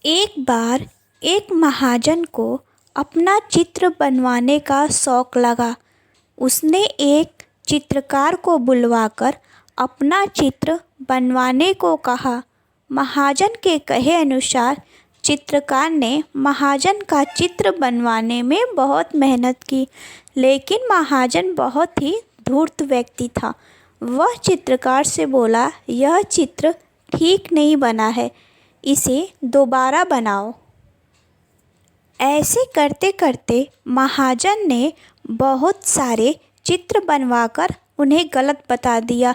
एक बार एक महाजन को अपना चित्र बनवाने का शौक लगा। उसने एक चित्रकार को बुलवाकर अपना चित्र बनवाने को कहा। महाजन के कहे अनुसार चित्रकार ने महाजन का चित्र बनवाने में बहुत मेहनत की, लेकिन महाजन बहुत ही धूर्त व्यक्ति था। वह चित्रकार से बोला, यह चित्र ठीक नहीं बना है, इसे दोबारा बनाओ। ऐसे करते करते महाजन ने बहुत सारे चित्र बनवाकर उन्हें गलत बता दिया।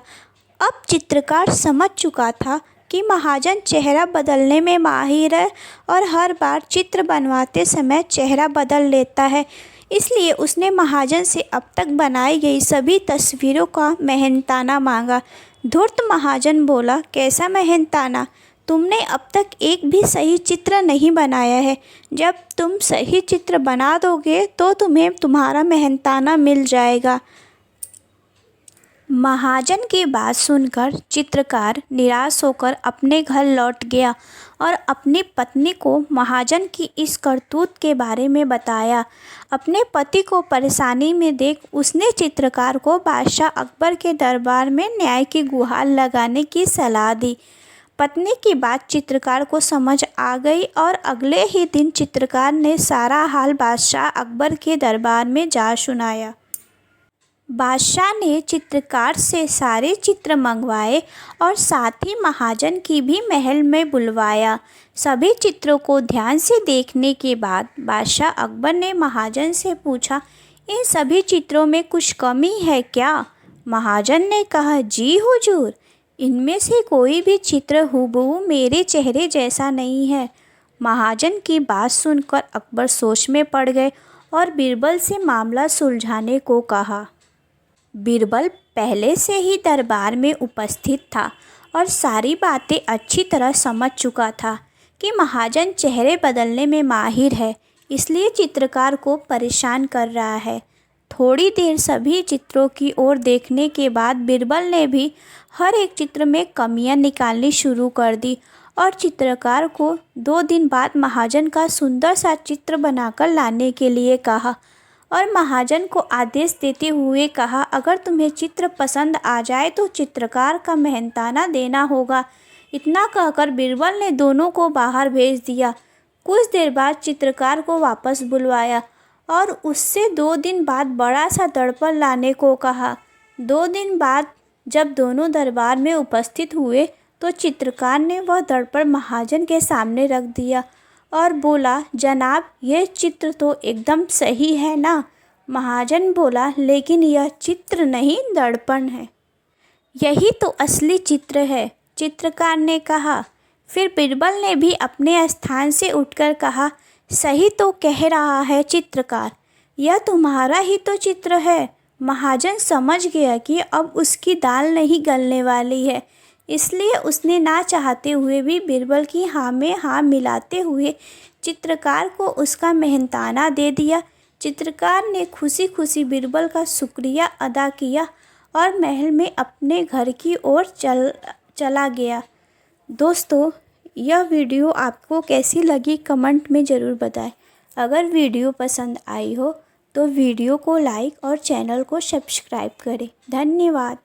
अब चित्रकार समझ चुका था कि महाजन चेहरा बदलने में माहिर है और हर बार चित्र बनवाते समय चेहरा बदल लेता है। इसलिए उसने महाजन से अब तक बनाई गई सभी तस्वीरों का मेहनताना मांगा। धूर्त महाजन बोला, कैसा मेहनताना? तुमने अब तक एक भी सही चित्र नहीं बनाया है। जब तुम सही चित्र बना दोगे तो तुम्हें तुम्हारा मेहनताना मिल जाएगा। महाजन की बात सुनकर चित्रकार निराश होकर अपने घर लौट गया और अपनी पत्नी को महाजन की इस करतूत के बारे में बताया। अपने पति को परेशानी में देख उसने चित्रकार को बादशाह अकबर के दरबार में न्याय की गुहार लगाने की सलाह दी। पत्नी की बात चित्रकार को समझ आ गई और अगले ही दिन चित्रकार ने सारा हाल बादशाह अकबर के दरबार में जा सुनाया। बादशाह ने चित्रकार से सारे चित्र मंगवाए और साथ ही महाजन की भी महल में बुलवाया। सभी चित्रों को ध्यान से देखने के बाद बादशाह अकबर ने महाजन से पूछा, इन सभी चित्रों में कुछ कमी है क्या? महाजन ने कहा, जी हुजूर, इनमें से कोई भी चित्र हूबहू मेरे चेहरे जैसा नहीं है। महाजन की बात सुनकर अकबर सोच में पड़ गए और बीरबल से मामला सुलझाने को कहा। बीरबल पहले से ही दरबार में उपस्थित था और सारी बातें अच्छी तरह समझ चुका था कि महाजन चेहरे बदलने में माहिर है, इसलिए चित्रकार को परेशान कर रहा है। थोड़ी देर सभी चित्रों की ओर देखने के बाद बीरबल ने भी हर एक चित्र में कमियां निकालनी शुरू कर दी और चित्रकार को 2 दिन बाद महाजन का सुंदर सा चित्र बनाकर लाने के लिए कहा और महाजन को आदेश देते हुए कहा, अगर तुम्हें चित्र पसंद आ जाए तो चित्रकार का मेहनताना देना होगा। इतना कहकर बीरबल ने दोनों को बाहर भेज दिया। कुछ देर बाद चित्रकार को वापस बुलवाया और उससे 2 दिन बाद बड़ा सा दर्पण लाने को कहा। 2 दिन बाद जब दोनों दरबार में उपस्थित हुए तो चित्रकार ने वह दर्पण महाजन के सामने रख दिया और बोला, जनाब, यह चित्र तो एकदम सही है ना? महाजन बोला, लेकिन यह चित्र नहीं, दर्पण है। यही तो असली चित्र है, चित्रकार ने कहा। फिर बीरबल ने भी अपने स्थान से उठकर कहा, सही तो कह रहा है चित्रकार, यह तुम्हारा ही तो चित्र है। महाजन समझ गया कि अब उसकी दाल नहीं गलने वाली है, इसलिए उसने ना चाहते हुए भी बीरबल की हाँ में हाँ मिलाते हुए चित्रकार को उसका मेहनताना दे दिया। चित्रकार ने खुशी खुशी बीरबल का शुक्रिया अदा किया और महल में अपने घर की ओर चला गया। दोस्तों, यह वीडियो आपको कैसी लगी कमेंट में ज़रूर बताएं। अगर वीडियो पसंद आई हो तो वीडियो को लाइक और चैनल को सब्सक्राइब करें। धन्यवाद।